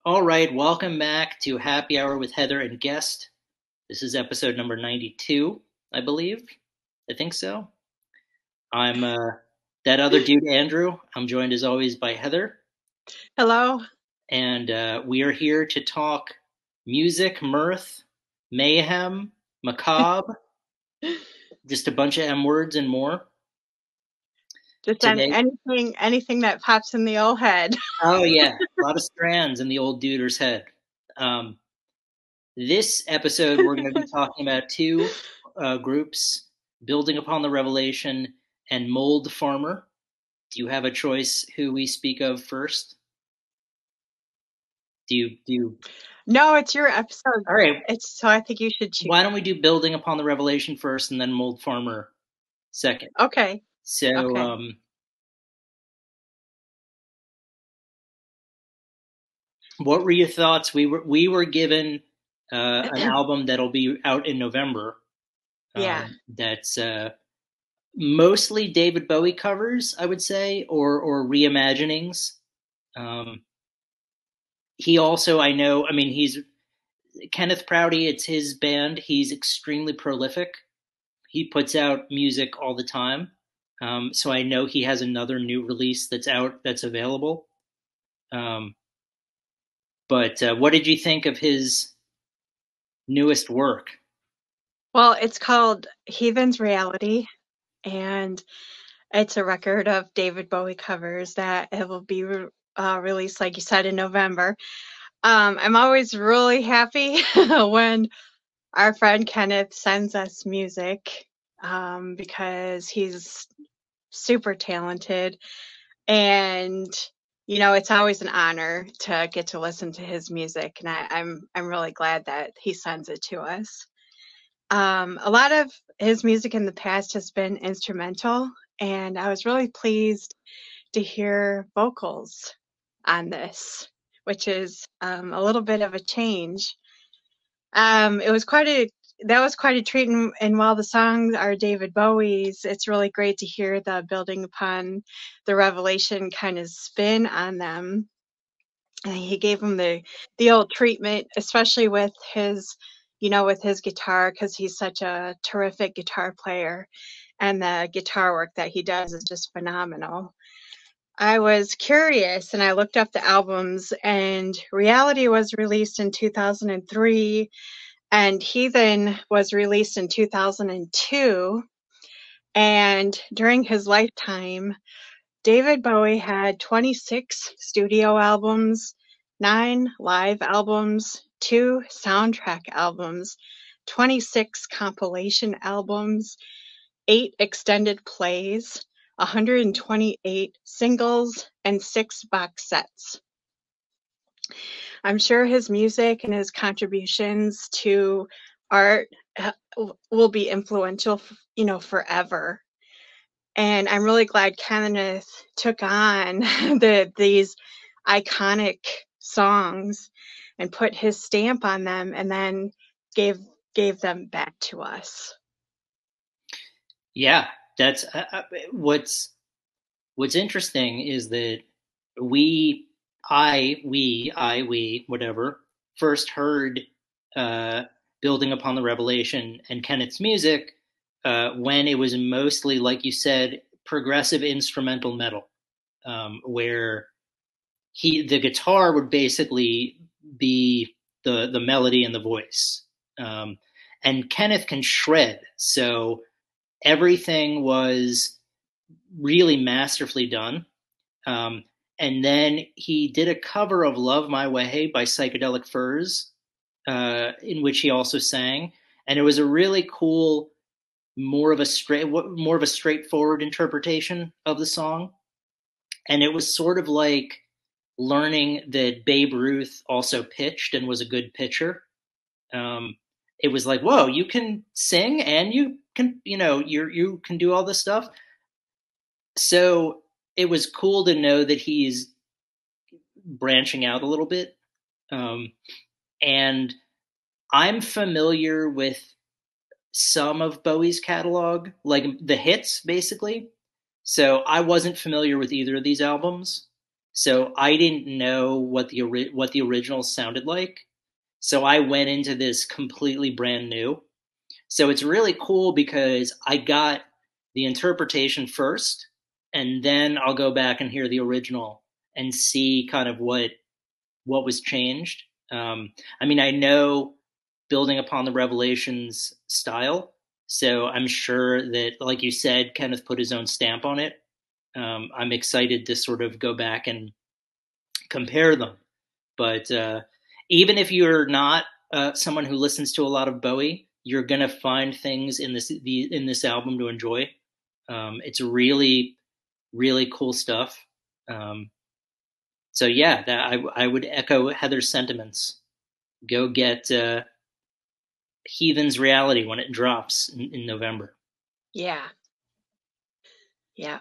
All right, welcome back to Happy Hour with Heather and Guest. This is episode number 92, I believe. I think so. I'm that other dude, Andrew. I'm joined as always by Heather, Hello. and we are here to talk music, mirth, mayhem, macabre, just a bunch of M words and more Just today. anything that pops in the old head. Oh, yeah, a lot of strands in the old duder's head. Um, This episode, we're going to be talking about two groups, Building Upon the Revelation and Mold Farmer. Do you have a choice who we speak of first? Do you? No, it's your episode. All right, It's so I think you should choose. why don't we do Building Upon the Revelation first and then Mold Farmer second? Okay. So, Okay. what were your thoughts? We were given an album that'll be out in November. Yeah. That's mostly David Bowie covers, I would say, or reimaginings. Um, he also, I know, I mean, he's Kenneth Prouty. It's his band. He's extremely prolific. He puts out music all the time. So I know he has another new release that's out that's available. Um, but what did you think of his newest work? Well, it's called Heathen's Reality, and it's a record of David Bowie covers that it will be released, like you said, in November. I'm always really happy when our friend Kenneth sends us music because he's super talented. And it's always an honor to get to listen to his music, and I'm really glad that he sends it to us. A lot of his music in the past has been instrumental, and I was really pleased to hear vocals on this, which is a little bit of a change. It was quite a That was quite a treat, and while the songs are David Bowie's, it's really great to hear the building upon the revelation kind of spin on them. And he gave him the old treatment, especially with his guitar, because he's such a terrific guitar player, and the guitar work that he does is just phenomenal. I was curious and I looked up the albums, and Reality was released in 2003 and Heathen was released in 2002. And during his lifetime, David Bowie had 26 studio albums, 9 live albums, 2 soundtrack albums, 26 compilation albums, 8 extended plays, 128 singles, and 6 box sets. I'm sure his music and his contributions to art will be influential, forever. And I'm really glad Kenneth took on these iconic songs and put his stamp on them, and then gave gave them back to us. Yeah, that's what's interesting is that we, we, whatever, first heard uh, Building Upon the Revelation and Kenneth's music when it was mostly, like you said, progressive instrumental metal, where the guitar would basically be the melody and the voice. Um, and Kenneth can shred, so everything was really masterfully done. Um, and then he did a cover of "Love My Way" by Psychedelic Furs, in which he also sang, and it was a really cool, more of a straightforward interpretation of the song. And it was sort of like learning that Babe Ruth also pitched and was a good pitcher. Um, it was like, whoa, you can sing and you can, you can do all this stuff. So it was cool to know that he's branching out a little bit. Um, and I'm familiar with some of Bowie's catalog, like the hits, basically. So I wasn't familiar with either of these albums. So I didn't know what the original sounded like. So I went into this completely brand new. So it's really cool because I got the interpretation first, and then I'll go back and hear the original and see kind of what was changed. I mean, I know building upon the Revelations style, so I'm sure that, like you said, Kenneth put his own stamp on it. I'm excited to sort of go back and compare them. But even if you're not someone who listens to a lot of Bowie, you're gonna find things in this album to enjoy. It's really cool stuff. Um, so yeah, I would echo Heather's sentiments. Go get Heathen's Reality when it drops in November. Yeah. Yeah.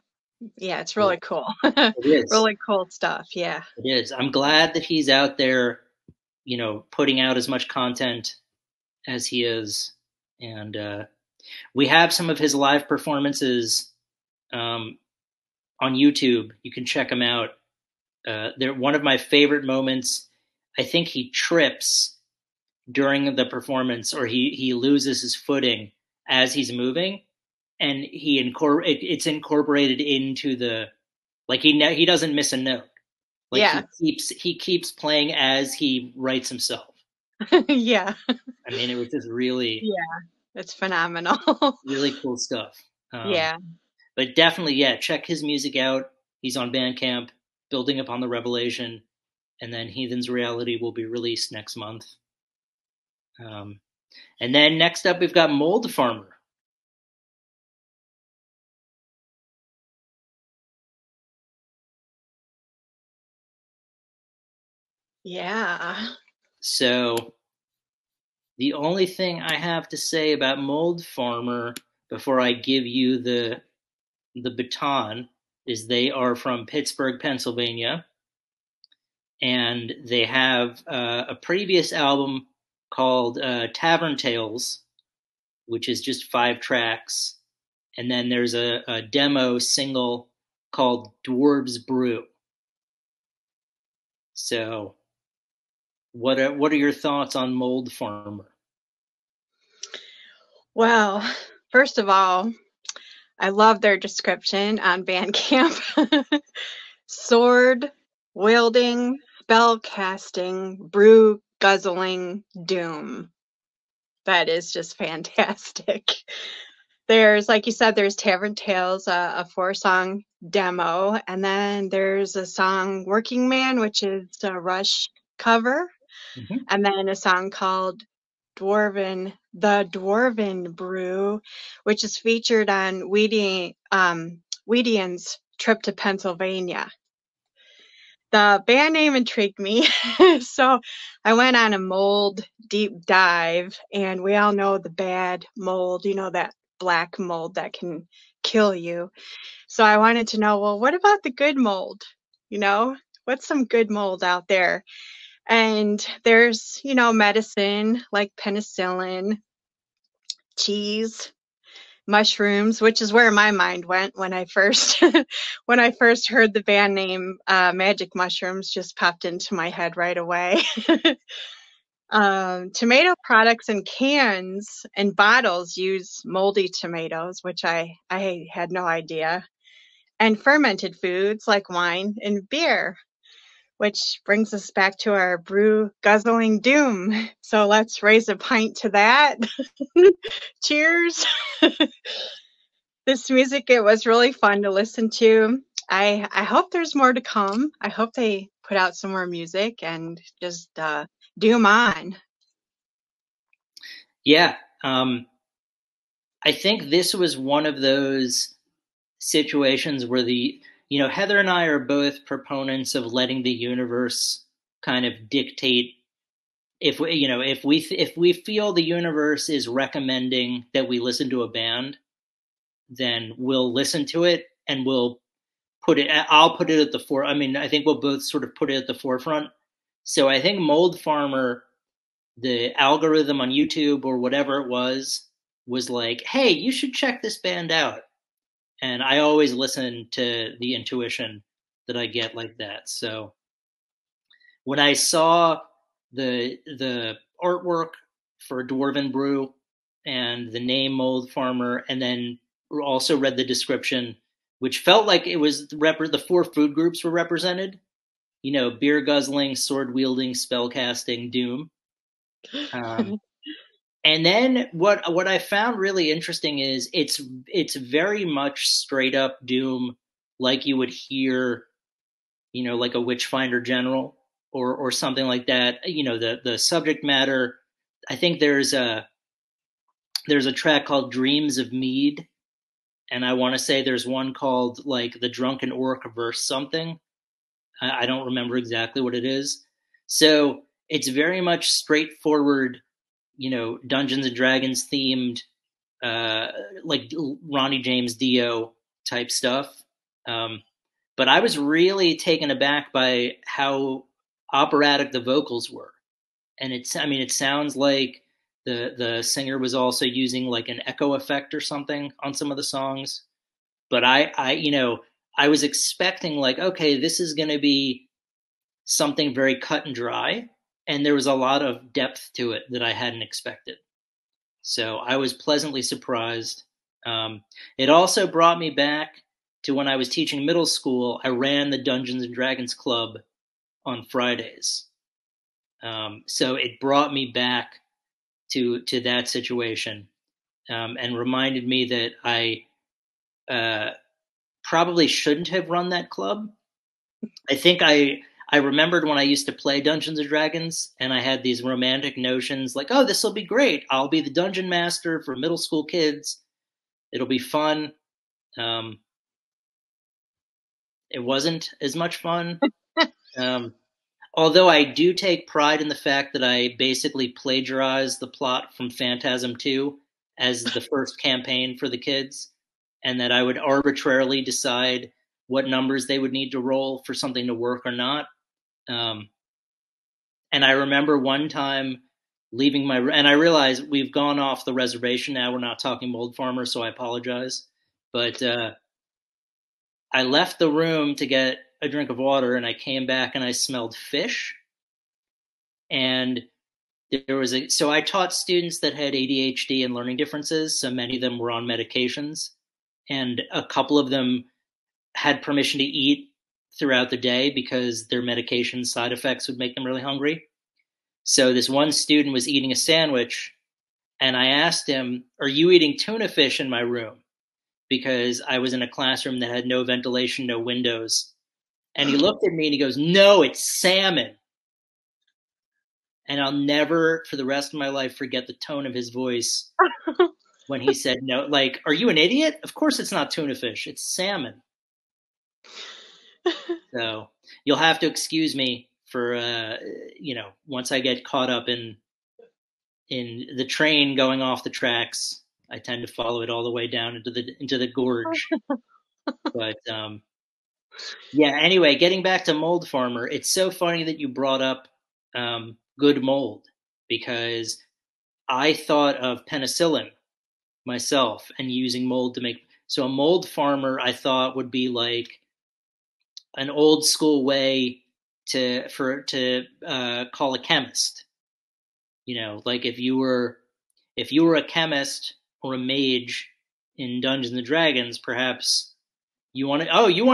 Yeah, it's Yeah, really cool. it is. Really cool stuff. Yeah. It is. I'm glad that he's out there, putting out as much content as he is, and we have some of his live performances um, on YouTube. You can check them out. They're one of my favorite moments. I think he trips during the performance, or he loses his footing as he's moving, and it's incorporated into the, like, he doesn't miss a note. Like Yeah. he keeps playing as he writes himself. Yeah. I mean, it was just Yeah. It's phenomenal. really cool stuff. Yeah. But definitely, yeah, check his music out. He's on Bandcamp, building upon the Revelation, and then Heathen's Reality will be released next month. Um, and then next up, we've got Mold Farmer. Yeah. So the only thing I have to say about Mold Farmer before I give you the baton is they are from Pittsburgh, Pennsylvania, and they have a previous album called Tavern Tales, which is just 5 tracks, and then there's a demo single called Dwarves Brew. So, what are your thoughts on Mold Farmer? Well, first of all, I love their description on Bandcamp. Sword wielding, spell casting, brew guzzling doom. That is just fantastic. There's, like you said, there's Tavern Tales, a 4-song demo, and then there's a song Working Man, which is a Rush cover, Mm-hmm. and then a song called The Dwarven Brew, which is featured on Weedian's Trip to Pennsylvania. The band name intrigued me, so I went on a mold deep dive, and we all know the bad mold, that black mold that can kill you. So I wanted to know, well, what about the good mold? What's some good mold out there? And there's, medicine like penicillin, cheese, mushrooms, which is where my mind went when I first when I first heard the band name. Magic mushrooms just popped into my head right away. Tomato products and cans and bottles use moldy tomatoes, which I had no idea, and fermented foods like wine and beer, which brings us back to our brew guzzling doom. So let's raise a pint to that. Cheers. This music, it was really fun to listen to. I hope there's more to come. I hope they put out some more music and just doom on. Yeah, I think this was one of those situations where Heather and I are both proponents of letting the universe kind of dictate. If we feel the universe is recommending that we listen to a band, then we'll listen to it, and I'll put it at the fore. I mean, I think we'll both sort of put it at the forefront. So I think Mold Farmer, the algorithm on YouTube or whatever it was like, hey, you should check this band out. And I always listen to the intuition. that I get like that. So when I saw the artwork for Dwarven Brew and the name Mold Farmer, and then also read the description, which felt like it was the four food groups were represented. You know, beer guzzling, sword wielding, spell casting, doom. Um, and then what I found really interesting is it's very much straight up doom, like you would hear, you know, like a Witchfinder General or something like that. You know, the subject matter. I think there's a track called Dreams of Mead, and I want to say there's one called like The Drunken Orc verse something. I don't remember exactly what it is. So it's very much straightforward, you know, Dungeons and Dragons themed, uh, like Ronnie James Dio type stuff. Um, but I was really taken aback by how operatic the vocals were, and I mean, it sounds like the singer was also using like an echo effect or something on some of the songs. But you know, I was expecting like, okay, this is going to be something very cut and dry, and there was a lot of depth to it that I hadn't expected. So I was pleasantly surprised. Um, it also brought me back to when I was teaching middle school. I ran the Dungeons and Dragons Club on Fridays, so it brought me back to that situation, and reminded me that I uh, probably shouldn't have run that club. I think I remembered when I used to play Dungeons and Dragons, and I had these romantic notions like, oh, this will be great. I'll be the dungeon master for middle school kids. It'll be fun. Um, it wasn't as much fun. Um, Although I do take pride in the fact that I basically plagiarized the plot from Phantasm 2 as the first campaign for the kids, and that I would arbitrarily decide what numbers they would need to roll for something to work or not. Um, and I remember one time leaving and I realize we've gone off the reservation now. We're not talking Mold Farmer, so I apologize. But I left the room to get a drink of water, and I came back and I smelled fish. And so I taught students that had ADHD and learning differences. So many of them were on medications, and a couple of them had permission to eat throughout the day because their medication side effects would make them really hungry. So this one student was eating a sandwich, and I asked him, "Are you eating tuna fish in my room?" Because I was in a classroom that had no ventilation, no windows. And he looked at me and he goes, "No, it's salmon." And I'll never, for the rest of my life, forget the tone of his voice when he said no. Like, are you an idiot? Of course it's not tuna fish, it's salmon. So you'll have to excuse me for, you know, once I get caught up in the train going off the tracks. I tend to follow it all the way down into the gorge. But yeah. Anyway, getting back to Mold Farmer, it's so funny that you brought up good mold, because I thought of penicillin myself and using mold to make. So a mold farmer, I thought, would be like an old school way to call a chemist. You know, like if you were a chemist or a mage in Dungeons and Dragons, perhaps you want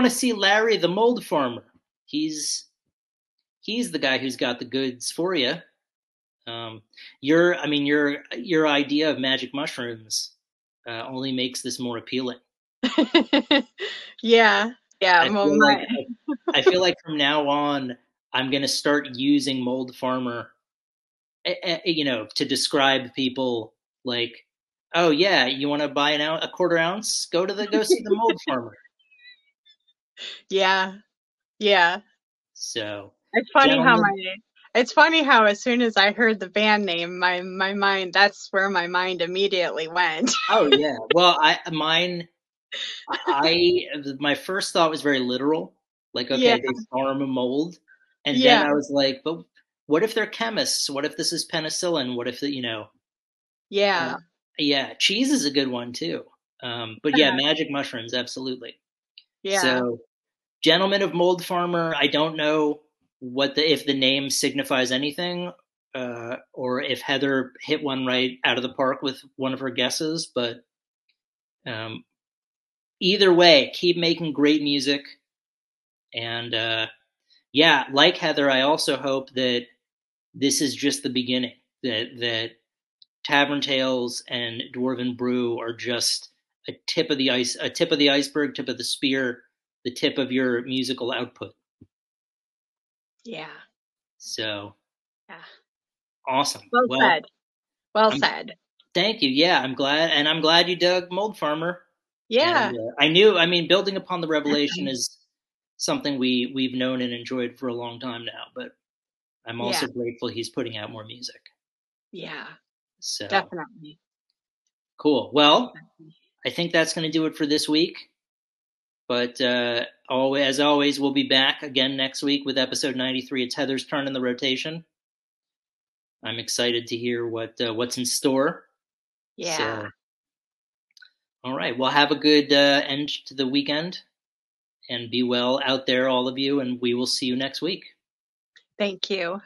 to see Larry the mold farmer. He's he's the guy who's got the goods for you. Your idea of magic mushrooms only makes this more appealing. Yeah, yeah. I feel like I feel like from now on, I'm going to start using mold farmer, you know, to describe people like, oh yeah, you want to buy a quarter ounce? Go see the mold farmer. Yeah, yeah. So, It's funny how gentlemen, as soon as I heard the band name, my mind, that's where my mind immediately went. oh yeah. Well, I my first thought was very literal, like Yeah, okay, they farm a mold, and then yeah, I was like, but what if they're chemists? What if this is penicillin? What if you know? Uh, yeah, yeah, cheese is a good one too. But yeah, magic mushrooms, absolutely. yeah. So Gentleman of Mold Farmer, I don't know if the name signifies anything, or if Heather hit one right out of the park with one of her guesses. But um, either way, keep making great music. And yeah, like Heather, I also hope that this is just the beginning. That Tavern Tales and Dwarven Brew are just a tip of the iceberg, tip of the spear, the tip of your musical output. Yeah. So Yeah. awesome. Well Well, said. Well I'm said. thank you. Yeah, I'm glad you dug Mold Farmer. And Yeah. I mean, building upon the revelation is something we've known and enjoyed for a long time now. But I'm Yeah. also grateful he's putting out more music. Yeah. So Definitely. cool. Well, Definitely. I think that's going to do it for this week. But as always, we'll be back again next week with episode 93. It's Heather's turn in the rotation. I'm excited to hear what's in store. Yeah. So, all right. Well, have a good end to the weekend and be well out there, all of you. And we will see you next week. Thank you.